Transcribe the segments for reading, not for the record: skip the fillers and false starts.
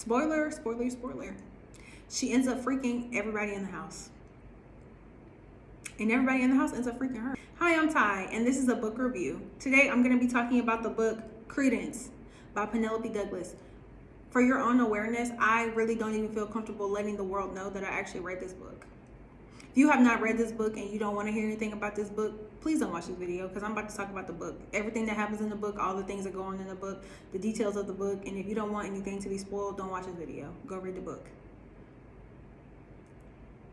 Spoiler. She ends up freaking everybody in the house. And everybody in the house ends up freaking her. Hi, I'm Ty, and this is a book review. Today, I'm going to be talking about the book Credence by Penelope Douglas. For your own awareness, I really don't even feel comfortable letting the world know that I actually read this book. If you have not read this book and you don't want to hear anything about this book, please don't watch this video because I'm about to talk about the book. Everything that happens in the book, all the things that go on in the book, the details of the book, and if you don't want anything to be spoiled, don't watch this video. Go read the book.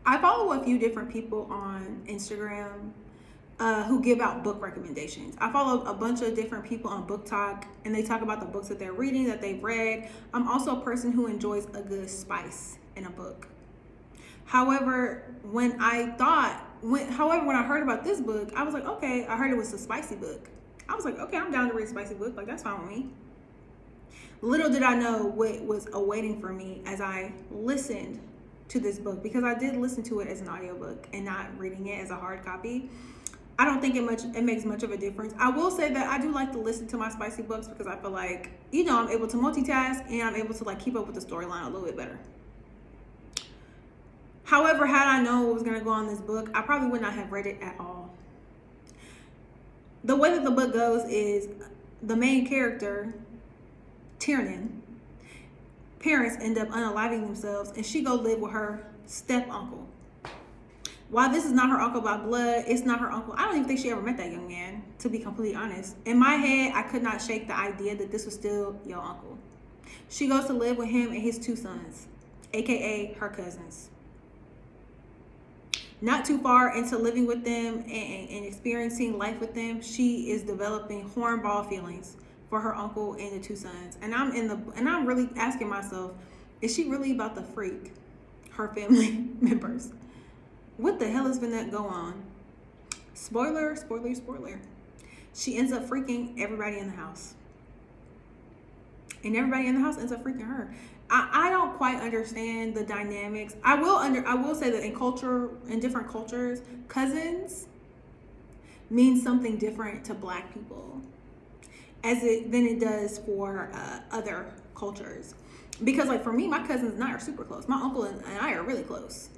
I follow a few different people on Instagram who give out book recommendations. I follow a bunch of different people on Book Talk, and they talk about the books that they're reading, that they've read. I'm also a person who enjoys a good spice in a book. However, when I heard about this book, I was like, okay, I heard it was a spicy book. I was like, okay, I'm down to read a spicy book. Like, that's fine with me. Little did I know what was awaiting for me as I listened to this book, because I did listen to it as an audiobook and not reading it as a hard copy. I don't think it makes much of a difference. I will say that I do like to listen to my spicy books because I feel like, I'm able to multitask and I'm able to keep up with the storyline a little bit better. However, had I known what was going to go on this book, I probably would not have read it at all. The way that the book goes is the main character, Tiernan, parents end up unaliving themselves, and she go live with her step-uncle. While this is not her uncle by blood, it's not her uncle. I don't even think she ever met that young man, to be completely honest. In my head, I could not shake the idea that this was still your uncle. She goes to live with him and his two sons, aka her cousins. Not too far into living with them and experiencing life with them, she is developing hornball feelings for her uncle and the two sons. And I'm really asking myself, is she really about to freak her family members? What the hell is gonna go on? Spoiler. She ends up freaking everybody in the house. And everybody in the house ends up freaking her. I don't quite understand the dynamics. I will say that in different cultures, cousins means something different to Black people than it does for other cultures. Because for me, my cousins and I are super close. My uncle and I are really close.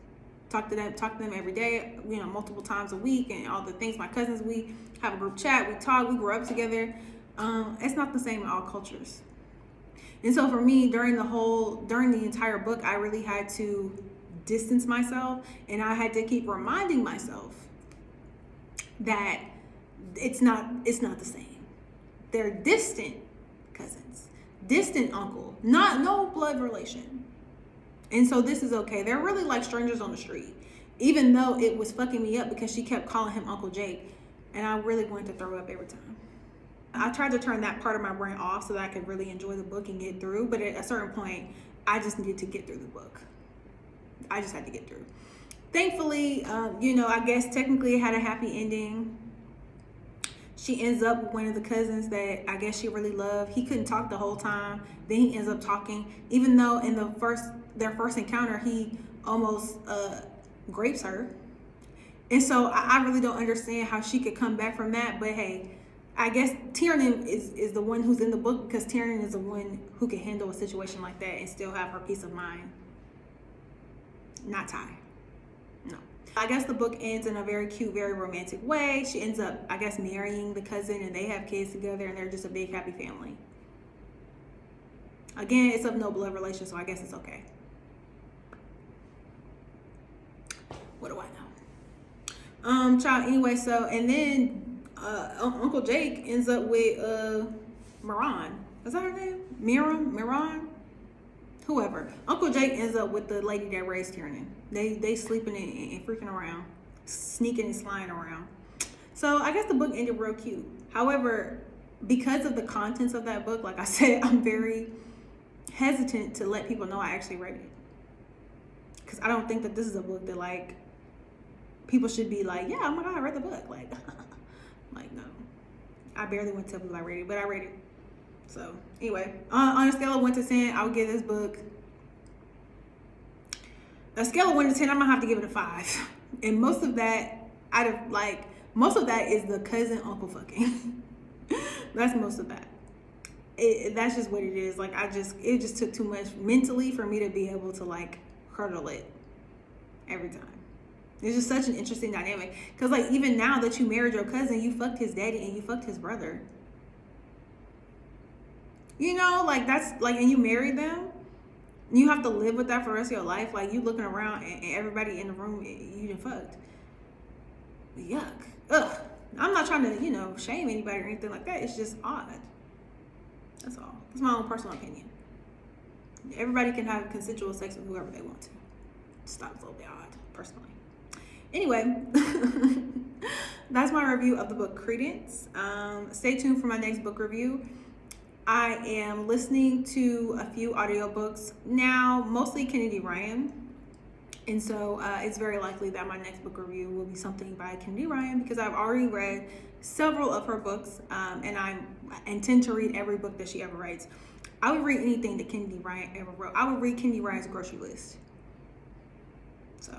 Talk to them every day, multiple times a week, and all the things. My cousins, we have a group chat, we talk, we grew up together. It's not the same in all cultures. And so for me, during the entire book, I really had to distance myself, and I had to keep reminding myself that it's not the same. They're distant cousins, distant uncle, no blood relation. And so this is okay. They're really like strangers on the street, even though it was fucking me up because she kept calling him Uncle Jake, and I really wanted to throw up every time. I tried to turn that part of my brain off so that I could really enjoy the book and get through, but at a certain point, I just needed to get through the book. I just had to get through. Thankfully, I guess technically it had a happy ending. She ends up with one of the cousins that I guess she really loved. He couldn't talk the whole time. Then he ends up talking, even though in their first encounter, he almost grapes her. And so I really don't understand how she could come back from that. But hey, I guess Tiernan is the one who's in the book because Tiernan is the one who can handle a situation like that and still have her peace of mind. Not Ty. No. I guess the book ends in a very cute, very romantic way. She ends up, I guess, marrying the cousin, and they have kids together, and they're just a big, happy family. Again, it's of no blood relation, so I guess it's okay. What do I know? Child, anyway, so, and then Uncle Jake ends up with Miran. Is that her name? Miran? Whoever. Uncle Jake ends up with the lady that raised Tiernan. They sleeping and freaking around, sneaking and sliding around. So I guess the book ended real cute. However, because of the contents of that book, like I said, I'm very hesitant to let people know I actually read it. Because I don't think that this is a book that people should be like, yeah, oh my God, I read the book. No. I barely went to tell people I read it, but I read it. So anyway, on a scale of 1 to 10, I would give this book a scale of 1 to 10. I'm gonna have to give it a 5, and most of that is the cousin uncle fucking. That's most of that. that's just what it is. Like, it just took too much mentally for me to be able to like hurdle it every time. It's just such an interesting dynamic. Because like, even now that you married your cousin, you fucked his daddy and you fucked his brother. You know, like, that's like, and you married them. You have to live with that for the rest of your life. Like, you looking around and everybody in the room, you done fucked. Yuck. Ugh. I'm not trying to, shame anybody or anything like that. It's just odd. That's all. That's my own personal opinion. Everybody can have consensual sex with whoever they want to. Just thought it was a little bit odd, personally. Anyway, that's my review of the book Credence. Stay tuned for my next book review. I am listening to a few audiobooks now, mostly Kennedy Ryan. And so it's very likely that my next book review will be something by Kennedy Ryan, because I've already read several of her books, and I intend to read every book that she ever writes. I would read anything that Kennedy Ryan ever wrote. I would read Kennedy Ryan's grocery list. So